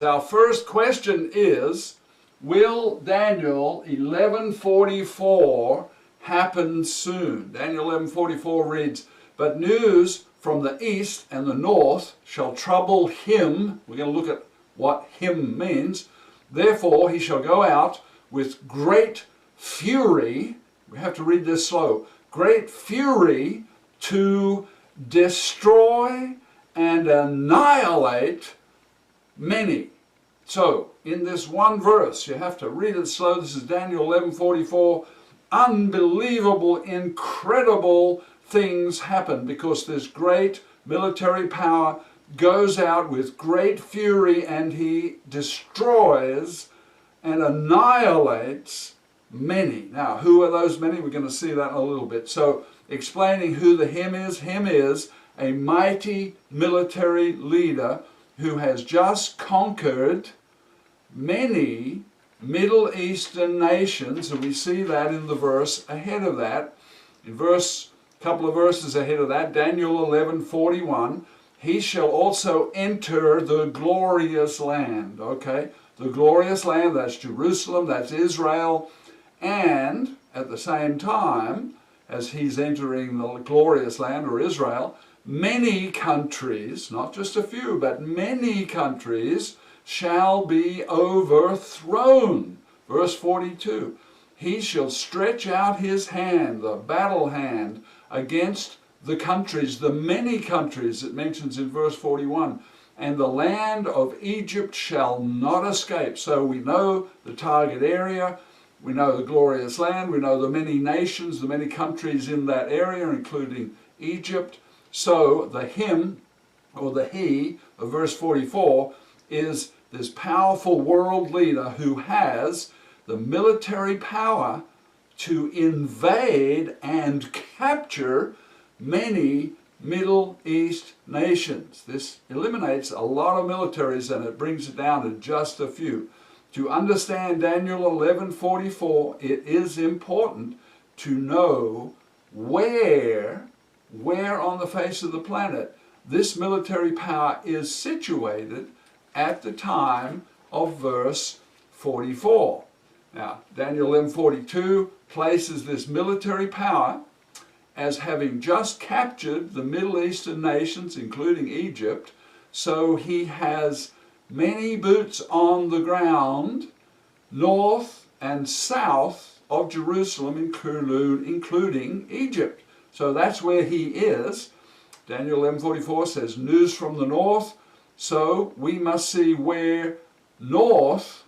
Our first question is, will Daniel 11:44 happen soon? Daniel 11:44 reads, "But news from the east and the north shall trouble him." We're going to look at what him means. "Therefore he shall go out with great fury." We have to read this slow. "Great fury to destroy and annihilate many." So, in this one verse, you have to read it slow. This is Daniel 11:44. Unbelievable, incredible things happen because this great military power goes out with great fury and he destroys and annihilates many. Now, who are those many? We're going to see that in a little bit. So, explaining who the him is a mighty military leader who has just conquered many Middle Eastern nations, and we see that in the verse ahead of that. In couple of verses ahead of that, Daniel 11:41, he shall also enter the glorious land. Okay, the glorious land, that's Jerusalem, that's Israel, and at the same time as he's entering the glorious land, or Israel, many countries, not just a few, but many countries shall be overthrown. Verse 42, he shall stretch out his hand, the battle hand, against the countries, the many countries it mentions in verse 41, and the land of Egypt shall not escape. So we know the target area, we know the glorious land, we know the many nations, the many countries in that area, including Egypt. So the him, or the he, of verse 44, is this powerful world leader who has the military power to invade and capture many Middle East nations. This eliminates a lot of militaries and it brings it down to just a few. To understand Daniel 11:44, it is important to know where on the face of the planet this military power is situated at the time of verse 44. Now, Daniel 11:42 places this military power as having just captured the Middle Eastern nations, including Egypt, so he has many boots on the ground, north and south of Jerusalem, including Egypt. So that's where he is. Daniel 11:44 says, news from the north. So we must see where north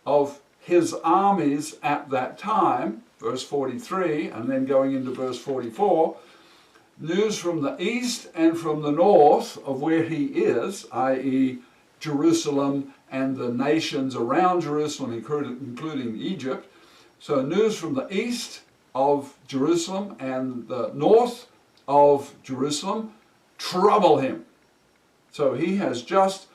of his armies at that time, verse 43, and then going into verse 44, news from the east and from the north of where he is, i.e. Jerusalem and the nations around Jerusalem, including Egypt. So news from the east of Jerusalem and the north of Jerusalem trouble him. So he has just,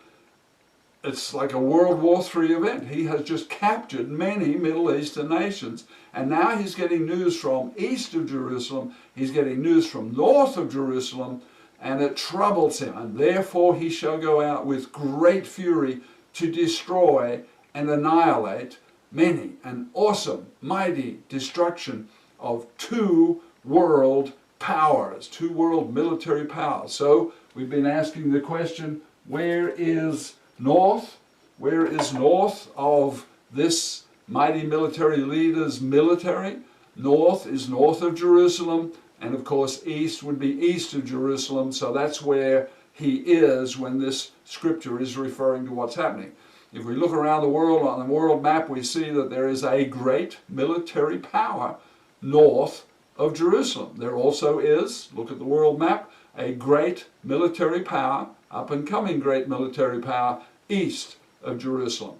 it's like a World War III event. He has just captured many Middle Eastern nations. And now he's getting news from east of Jerusalem. He's getting news from north of Jerusalem. And it troubles him. And therefore he shall go out with great fury to destroy and annihilate many. An awesome, mighty destruction of two world powers, two world military powers. So we've been asking the question, where is north? Where is north of this mighty military leader's military? North is north of Jerusalem, and of course east would be east of Jerusalem, so that's where he is when this scripture is referring to what's happening. If we look around the world on the world map, we see that there is a great military power north of Jerusalem. There also is, look at the world map, a great military power, up and coming great military power, east of Jerusalem.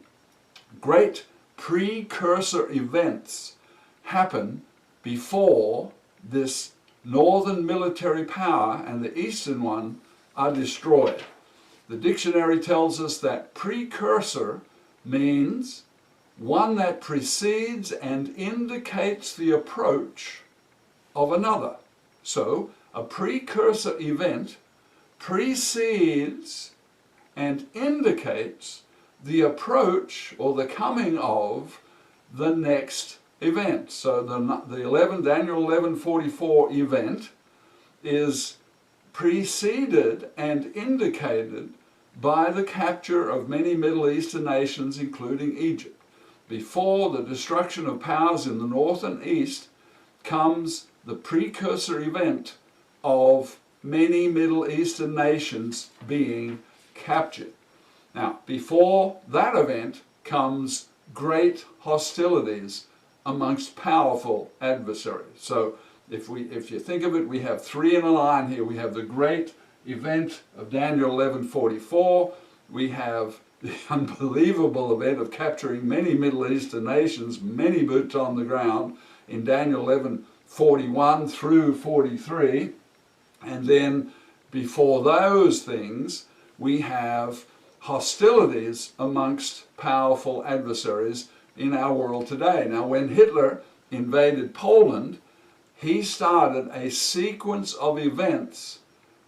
Great precursor events happen before this northern military power and the eastern one are destroyed. The dictionary tells us that precursor means one that precedes and indicates the approach of another. So, a precursor event precedes and indicates the approach or the coming of the next event. So Daniel 11:44 event is preceded and indicated by the capture of many Middle Eastern nations, including Egypt. Before the destruction of powers in the north and east comes the precursor event of many Middle Eastern nations being captured. Now, before that event comes great hostilities amongst powerful adversaries. So if you think of it, we have three in a line here. We have the great event of Daniel 11:44. We have the unbelievable event of capturing many Middle Eastern nations, many boots on the ground, in Daniel 11:41 through 43. And then before those things, we have hostilities amongst powerful adversaries in our world today. Now, when Hitler invaded Poland, he started a sequence of events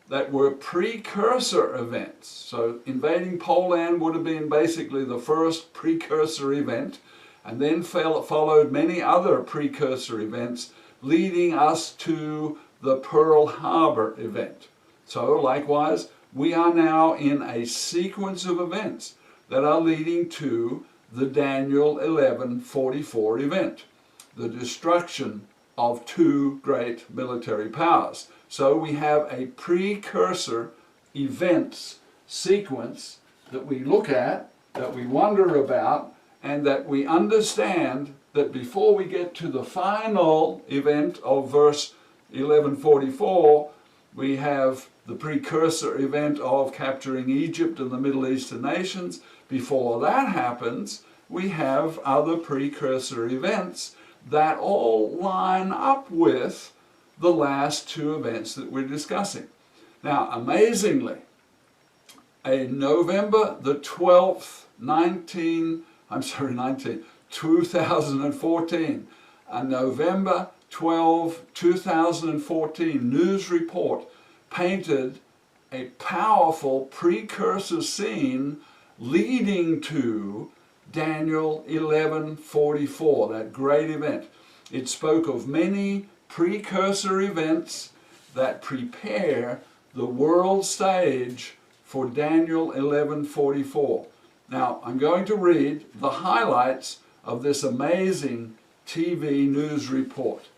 that were precursor events. So invading Poland would have been basically the first precursor event, and then followed many other precursor events leading us to the Pearl Harbor event. So likewise, we are now in a sequence of events that are leading to the Daniel 11:44 event, the destruction of two great military powers. So we have a precursor events sequence that we look at, that we wonder about, and that we understand that before we get to the final event of verse 11:44, we have the precursor event of capturing Egypt and the Middle Eastern nations. Before that happens, we have other precursor events that all line up with the last two events that we're discussing. Now, amazingly, a November the 12th, 2014, a November 12, 2014 news report painted a powerful precursor scene leading to Daniel 11:44, that great event. It spoke of many precursor events that prepare the world stage for Daniel 11:44. Now, I'm going to read the highlights of this amazing TV news report.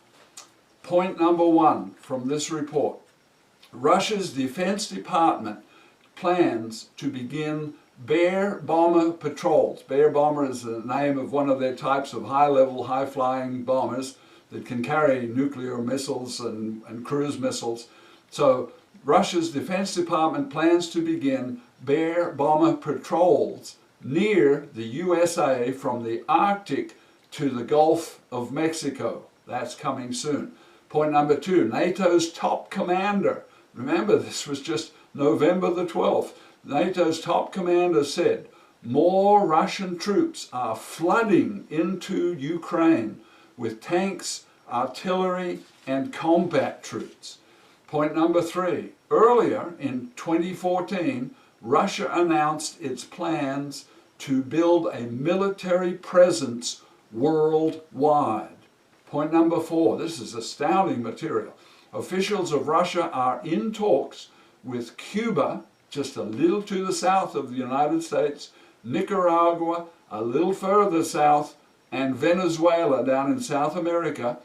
Point number one from this report: Russia's Defense Department plans to begin Bear bomber patrols. Bear bomber is the name of one of their types of high-level, high-flying bombers that can carry nuclear missiles and cruise missiles. So Russia's Defense Department plans to begin Bear bomber patrols near the USA from the Arctic to the Gulf of Mexico. That's coming soon. Point number two, NATO's top commander. Remember, this was just November the 12th. NATO's top commander said, more Russian troops are flooding into Ukraine with tanks, artillery, and combat troops. Point number three, earlier in 2014, Russia announced its plans to build a military presence worldwide. Point number four, this is astounding material. Officials of Russia are in talks with Cuba, just a little to the south of the United States, Nicaragua, a little further south, and Venezuela down in South America,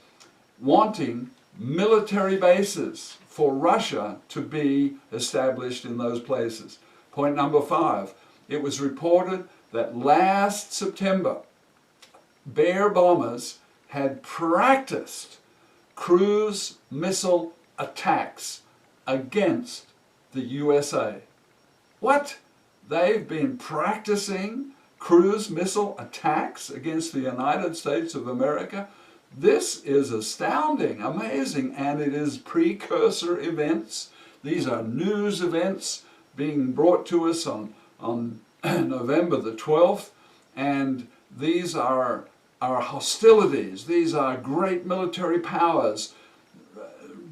wanting military bases for Russia to be established in those places. Point number five, it was reported that last September, Bear bombers had practiced cruise missile attacks against the USA. What? They've been practicing cruise missile attacks against the United States of America? This is astounding, amazing, and it is precursor events. These are news events being brought to us on November the 12th, and these are hostilities. These are great military powers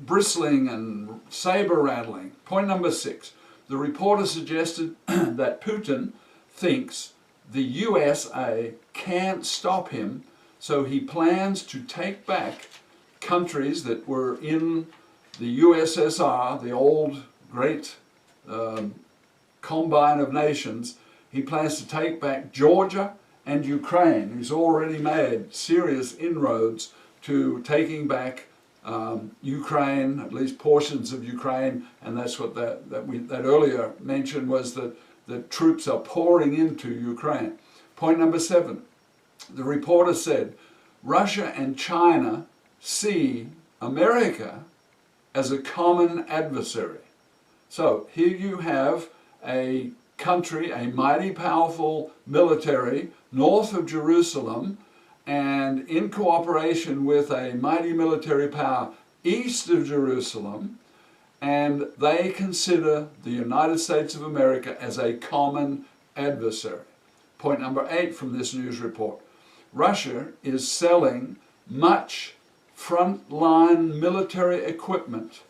bristling and saber-rattling. Point number six, the reporter suggested that Putin thinks the USA can't stop him, so he plans to take back countries that were in the USSR, the old great combine of nations. He plans to take back Georgia and Ukraine. He's already made serious inroads to taking back Ukraine, at least portions of Ukraine, and that's what that earlier mention was, that the troops are pouring into Ukraine. Point number 7, the reporter said, Russia and China see America as a common adversary. So here you have a country, a mighty powerful military north of Jerusalem, and in cooperation with a mighty military power east of Jerusalem, and they consider the United States of America as a common adversary. Point number 8 from this news report. Russia is selling much frontline military equipment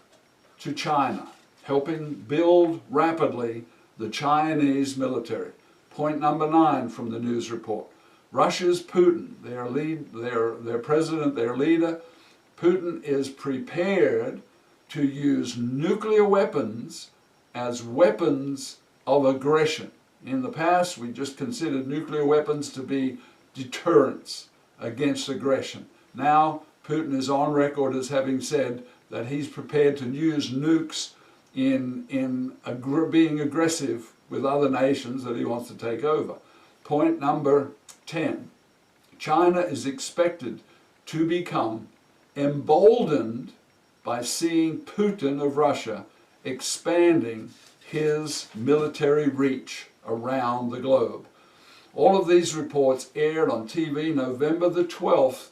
to China, helping build rapidly the Chinese military. Point number 9 from the news report. Russia's Putin, their president, their leader, Putin is prepared to use nuclear weapons as weapons of aggression. In the past, we just considered nuclear weapons to be deterrents against aggression. Now, Putin is on record as having said that he's prepared to use nukes in being aggressive with other nations that he wants to take over. Point number 10. China is expected to become emboldened by seeing Putin of Russia expanding his military reach around the globe. All of these reports aired on TV November the 12th,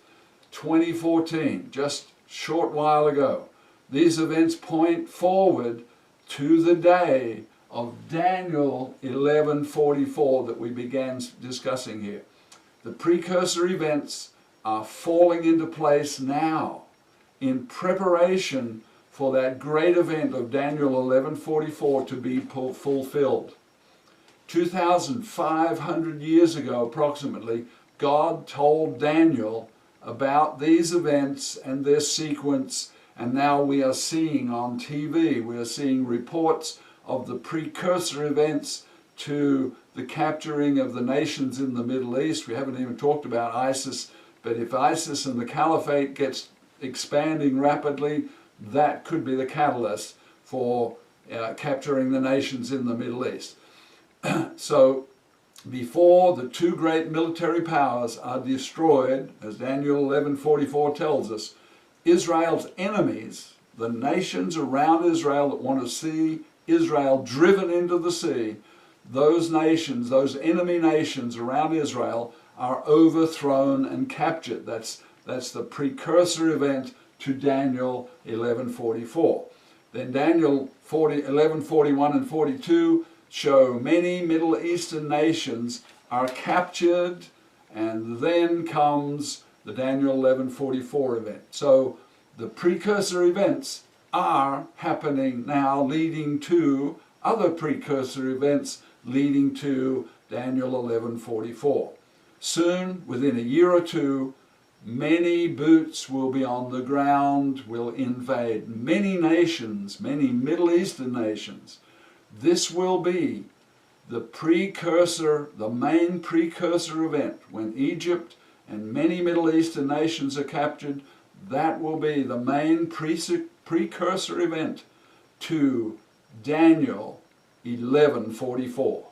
2014, just a short while ago. These events point forward to the day of Daniel 11:44 that we began discussing here. The precursor events are falling into place now in preparation for that great event of Daniel 11:44 to be fulfilled. 2,500 years ago approximately, God told Daniel about these events and their sequence, and now we are seeing on TV, we are seeing reports of the precursor events to the capturing of the nations in the Middle East. We haven't even talked about ISIS, but if ISIS and the caliphate gets expanding rapidly, that could be the catalyst for capturing the nations in the Middle East. So before the two great military powers are destroyed, as Daniel 11:44 tells us, Israel's enemies, the nations around Israel that want to see Israel driven into the sea, those nations, those enemy nations around Israel are overthrown and captured. That's the precursor event to Daniel 11:44. Then Daniel 11:41 and 42 show many Middle Eastern nations are captured, and then comes the Daniel 11:44 event. So the precursor events are happening now, leading to other precursor events leading to Daniel 11:44. Soon, within a year or two, many boots will be on the ground, will invade many nations, many Middle Eastern nations. This will be the precursor, the main precursor event. When Egypt and many Middle Eastern nations are captured, that will be the main precursor event to Daniel 11:44.